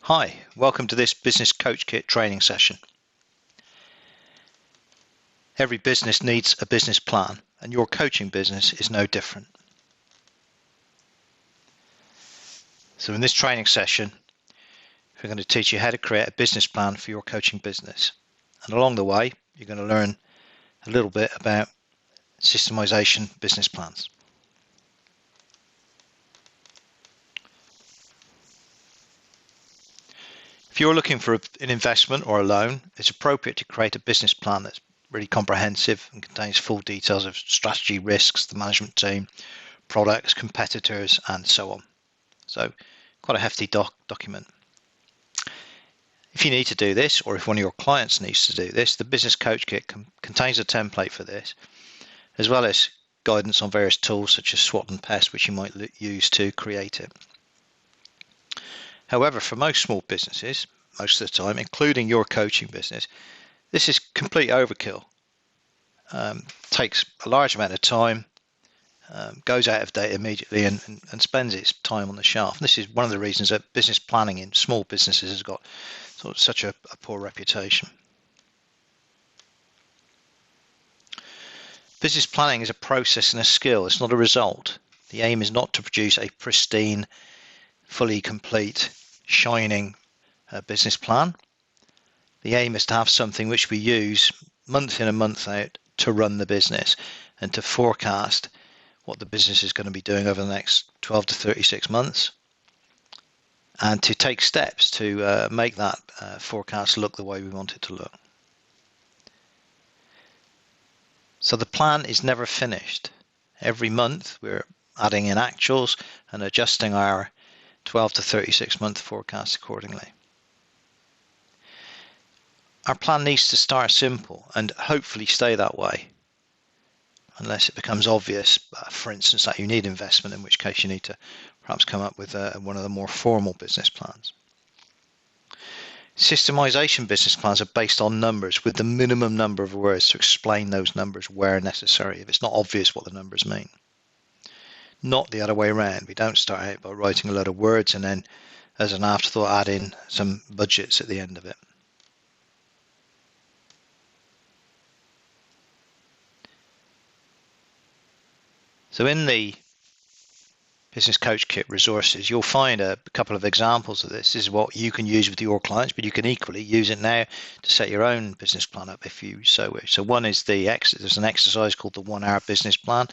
Hi, welcome to this Business Coach Kit training session. Every business needs a business plan, and your coaching business is no different. So in this training session, we're going to teach you how to create a business plan for your coaching business. And along the way, you're going to learn a little bit about systemization business plans. If you're looking for an investment or a loan, it's appropriate to create a business plan that's really comprehensive and contains full details of strategy, risks, the management team, products, competitors, and so on. So quite a hefty document. If you need to do this, or if one of your clients needs to do this, the Business Coach Kit contains a template for this, as well as guidance on various tools such as SWOT and PEST, which you might use to create it. However, for most small businesses, most of the time, including your coaching business, this is complete overkill. Takes a large amount of time, goes out of date immediately, and spends its time on the shelf. And this is one of the reasons that business planning in small businesses has got sort of such a poor reputation. Business planning is a process and a skill. It's not a result. The aim is not to produce a pristine, fully complete, shining business plan. The aim is to have something which we use month in and month out to run the business and to forecast what the business is going to be doing over the next 12 to 36 months, and to take steps to make that forecast look the way we want it to look. So the plan is never finished. Every month we're adding in actuals and adjusting our 12 to 36 month forecast accordingly. Our plan needs to start simple and hopefully stay that way, unless it becomes obvious, for instance, that you need investment, in which case you need to perhaps come up with one of the more formal business plans. Systemization business plans are based on numbers with the minimum number of words to explain those numbers where necessary, if it's not obvious what the numbers mean. Not the other way around. We don't start out by writing a load of words and then, as an afterthought, add in some budgets at the end of it. So in the Business Coach Kit resources, you'll find a couple of examples of this. This is what you can use with your clients, but you can equally use it now to set your own business plan up if you so wish. So one is there's an exercise called the 1 hour business plan.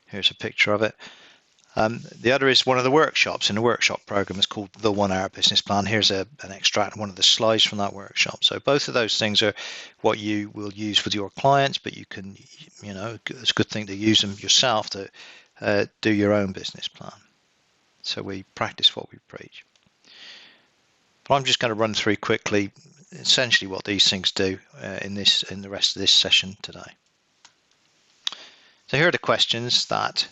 Here's a picture of it. The other is one of the workshops in the workshop program. It's called the 1 hour business plan. Here's an extract, one of the slides from that workshop. So both of those things are what you will use with your clients, but you can, it's a good thing to use them yourself to do your own business plan. So we practice what we preach. But I'm just going to run through quickly essentially what these things do in the rest of this session today. So here are the questions that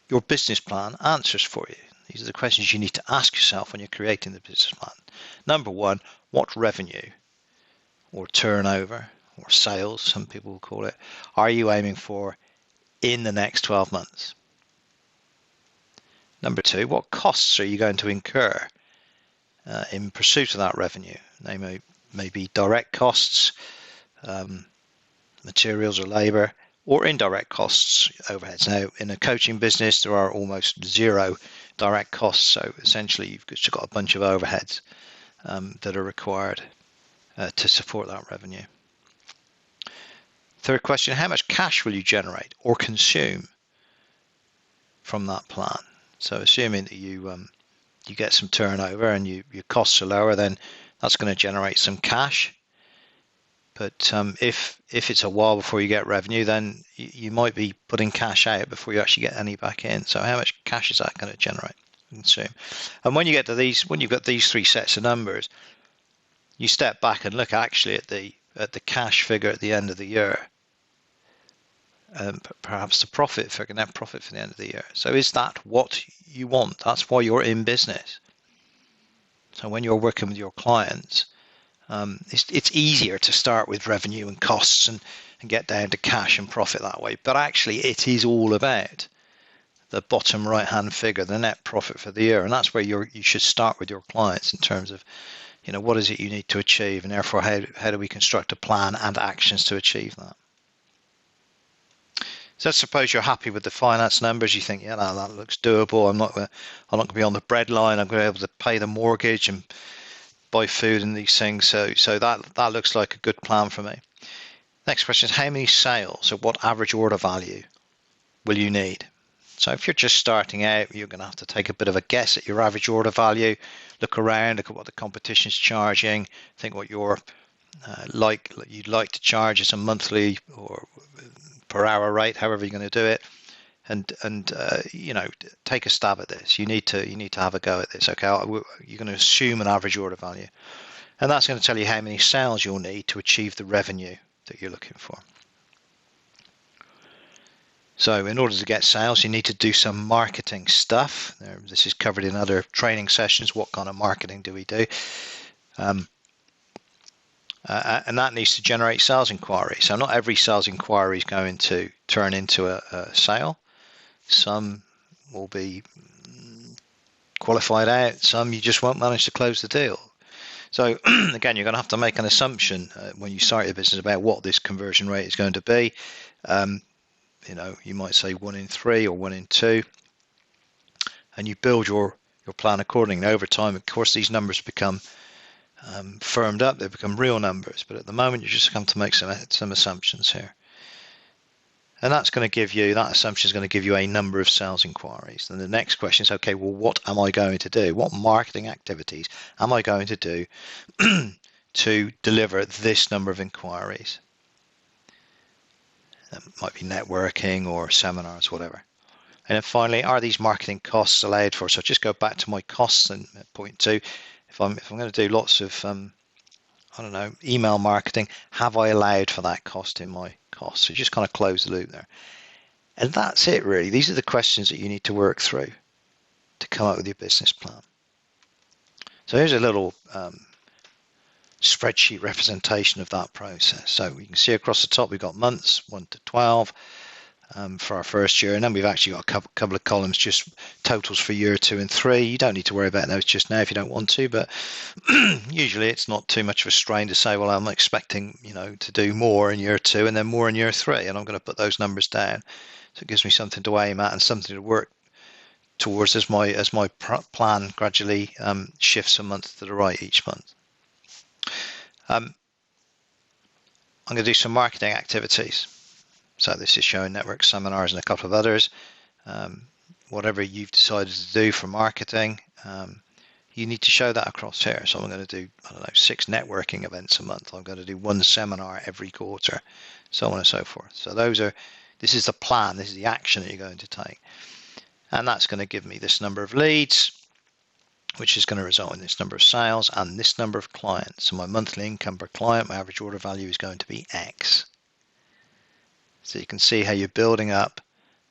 your business plan answers for you. These are the questions you need to ask yourself when you're creating the business plan. Number one, what revenue or turnover or sales, some people will call it, are you aiming for in the next 12 months? Number two, what costs are you going to incur in pursuit of that revenue? They may be direct costs, materials or labor, or indirect costs, overheads. Now, in a coaching business, there are almost zero direct costs, so essentially you've just got a bunch of overheads that are required to support that revenue. Third question, how much cash will you generate or consume from that plan? So assuming that you get some turnover and your costs are lower, then that's going to generate some cash. But if it's a while before you get revenue, then you might be putting cash out before you actually get any back in. So how much cash is that going to generate? And when you get to these, when you've got these three sets of numbers, you step back and look actually at the cash figure at the end of the year, perhaps the profit figure, net profit for the end of the year. So is that what you want? That's why you're in business. So when you're working with your clients, it's easier to start with revenue and costs and get down to cash and profit that way. But actually, it is all about the bottom right hand figure, the net profit for the year, and that's where you should start with your clients in terms of, what is it you need to achieve, and therefore how do we construct a plan and actions to achieve that. So let's suppose you're happy with the finance numbers. You think, yeah, that looks doable. I'm not going to be on the breadline. I'm going to be able to pay the mortgage and buy food and these things. So that looks like a good plan for me. Next question is, how many sales or what average order value will you need? So if you're just starting out, you're going to have to take a bit of a guess at your average order value, look around, look at what the competition's charging, think what you'd like to charge as a monthly or per hour rate, however you're going to do it, and take a stab at this. You need to have a go at this. Okay, you're going to assume an average order value, and that's going to tell you how many sales you'll need to achieve the revenue that you're looking for. So in order to get sales, you need to do some marketing stuff. This is covered in other training sessions. What kind of marketing do we do? And that needs to generate sales inquiries. So not every sales inquiry is going to turn into a sale. Some will be qualified out. Some you just won't manage to close the deal. So again, you're going to have to make an assumption when you start your business about what this conversion rate is going to be. You might say 1 in 3 or 1 in 2, and you build your plan accordingly. Over time, of course, these numbers become firmed up. They become real numbers, but at the moment, you just have to make some assumptions here. And that assumption is going to give you a number of sales inquiries. And the next question is, okay, well, what am I going to do? What marketing activities am I going to do to deliver this number of inquiries? That might be networking or seminars, whatever. And then finally, are these marketing costs allowed for? So just go back to my costs and point 2. If I'm going to do lots of email marketing, have I allowed for that cost in my costs? So just kind of close the loop there. And that's it, really. These are the questions that you need to work through to come up with your business plan. So here's a little spreadsheet representation of that process. So you can see across the top we've got months 1 to 12 for our first year, and then we've actually got a couple of columns, just totals for year 2 and 3. You don't need to worry about those just now if you don't want to, but usually it's not too much of a strain to say, well, I'm expecting to do more in year 2 and then more in year 3, and I'm going to put those numbers down. So it gives me something to aim at and something to work towards as my plan gradually shifts a month to the right each month. I'm going to do some marketing activities. So this is showing network seminars and a couple of others. Whatever you've decided to do for marketing, you need to show that across here. So I'm going to do, 6 networking events a month. I'm going to do 1 seminar every quarter, so on and so forth. So this is the plan, this is the action that you're going to take. And that's going to give me this number of leads, which is going to result in this number of sales and this number of clients. So my monthly income per client, my average order value is going to be X. So you can see how you're building up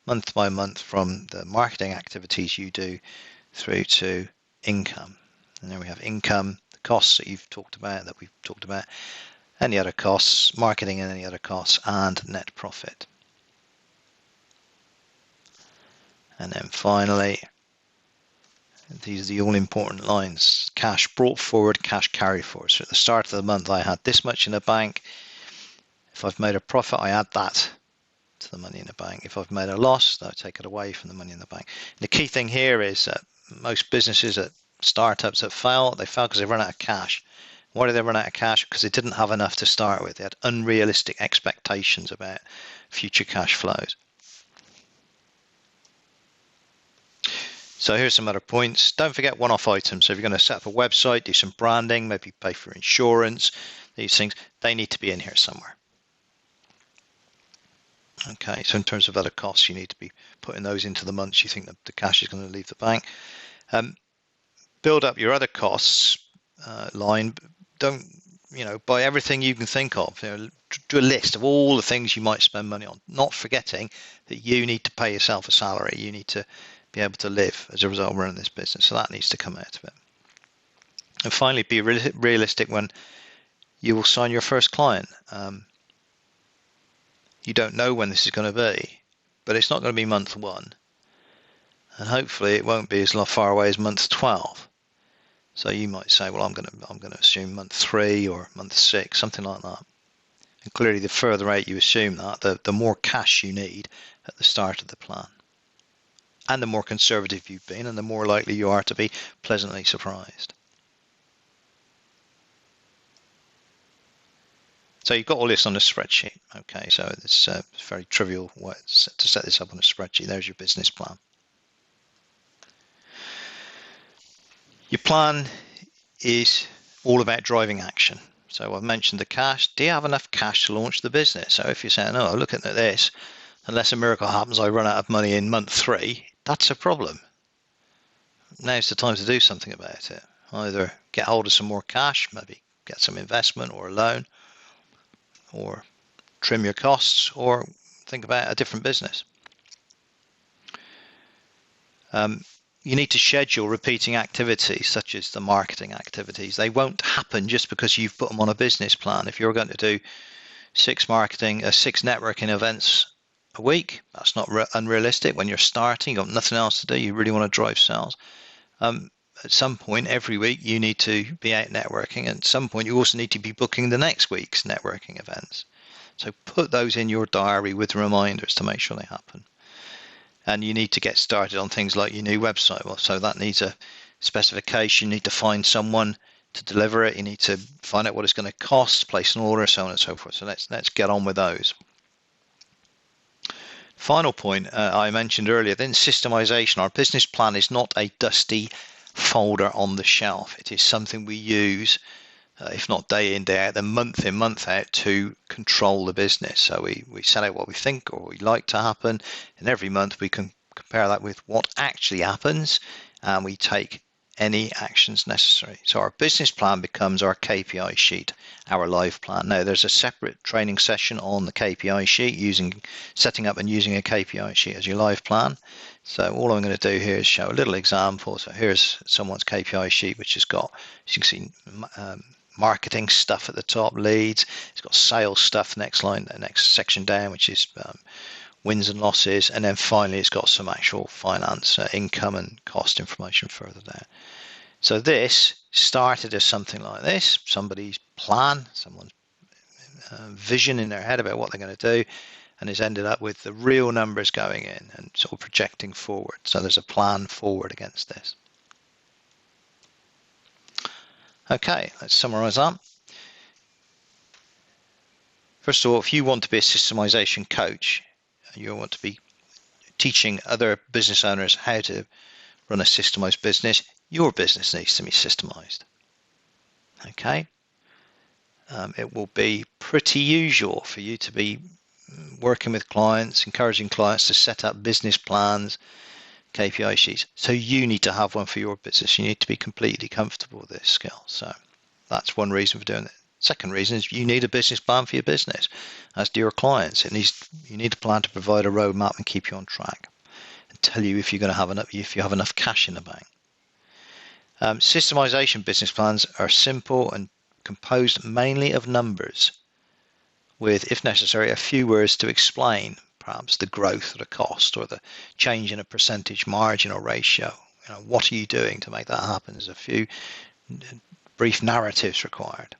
month by month from the marketing activities you do through to income. And then we have income, the costs that we've talked about, any other costs, marketing and any other costs, and net profit. And then finally, these are the all-important lines. Cash brought forward, cash carried forward. So at the start of the month, I had this much in the bank. If I've made a profit, I add that to the money in the bank. If I've made a loss, I take it away from the money in the bank. The key thing here is that most businesses, startups that fail, they fail because they run out of cash. Why did they run out of cash? Because they didn't have enough to start with. They had unrealistic expectations about future cash flows. So here's some other points. Don't forget one-off items. So if you're going to set up a website, do some branding, maybe pay for insurance, these things, they need to be in here somewhere. Okay, so in terms of other costs, you need to be putting those into the months you think that the cash is going to leave the bank. Build up your other costs line. Don't, buy everything you can think of. Do a list of all the things you might spend money on, not forgetting that you need to pay yourself a salary. You need to be able to live as a result of running this business. So that needs to come out of it. And finally, be realistic when you will sign your first client. You don't know when this is going to be, but it's not going to be month 1. and hopefully it won't be as far away as month 12. So you might say, well, I'm going to assume month 3 or month 6, something like that. And clearly, the further out you assume that, the more cash you need at the start of the plan, and the more conservative you've been, and the more likely you are to be pleasantly surprised. So you've got all this on a spreadsheet. Okay, so it's a very trivial way to set this up on a spreadsheet. There's your business plan. Your plan is all about driving action. So I've mentioned the cash. Do you have enough cash to launch the business? So if you're saying, oh, looking at this, unless a miracle happens, I run out of money in month 3, that's a problem. Now's the time to do something about it. Either get hold of some more cash, maybe get some investment or a loan, or trim your costs, or think about a different business. You need to schedule repeating activities such as the marketing activities. They won't happen just because you've put them on a business plan. If you're going to do 6 networking events a week, that's not unrealistic. When you're starting, you've got nothing else to do, you really want to drive sales. At some point every week you need to be out networking, and at some point you also need to be booking the next week's networking events. So put those in your diary with reminders to make sure they happen. And you need to get started on things like your new website. Well, so that needs a specification. You need to find someone to deliver it. You need to find out what it's going to cost, place an order, so on and so forth. So let's get on with those. Final point I mentioned earlier, then systemization. Our business plan is not a dusty folder on the shelf. It is something we use, if not day in, day out, then month in, month out, to control the business. So we set out what we think or we like to happen, and every month we can compare that with what actually happens, and we take any actions necessary. So our business plan becomes our KPI sheet, our live plan. Now there's a separate training session on the KPI sheet, setting up and using a KPI sheet as your live plan. So all I'm going to do here is show a little example. So here's someone's KPI sheet, which has got, as you can see, marketing stuff at the top, leads. It's got sales stuff next section down, which is wins and losses, and then finally it's got some actual finance, income and cost information further down. So this started as something like this, somebody's plan, someone's vision in their head about what they're going to do, and has ended up with the real numbers going in and sort of projecting forward. So there's a plan forward against this. Okay, let's summarize that. First of all, if you want to be a systemization coach, you want to be teaching other business owners how to run a systemized business, your business needs to be systemized. Okay, it will be pretty usual for you to be working with clients, encouraging clients to set up business plans, KPI sheets. So you need to have one for your business. You need to be completely comfortable with this skill. So that's one reason for doing it. Second reason is you need a business plan for your business, as do your clients. You need a plan to provide a roadmap and keep you on track, and tell you if you're going to have enough cash in the bank. Systemization business plans are simple and composed mainly of numbers, with, if necessary, a few words to explain perhaps the growth or the cost or the change in a percentage margin or ratio. What are you doing to make that happen? There's a few brief narratives required.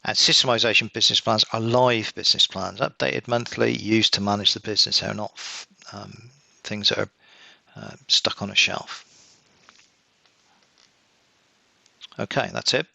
And systemization business plans are live business plans, updated monthly, used to manage the business. They're not things that are stuck on a shelf. Okay, that's it.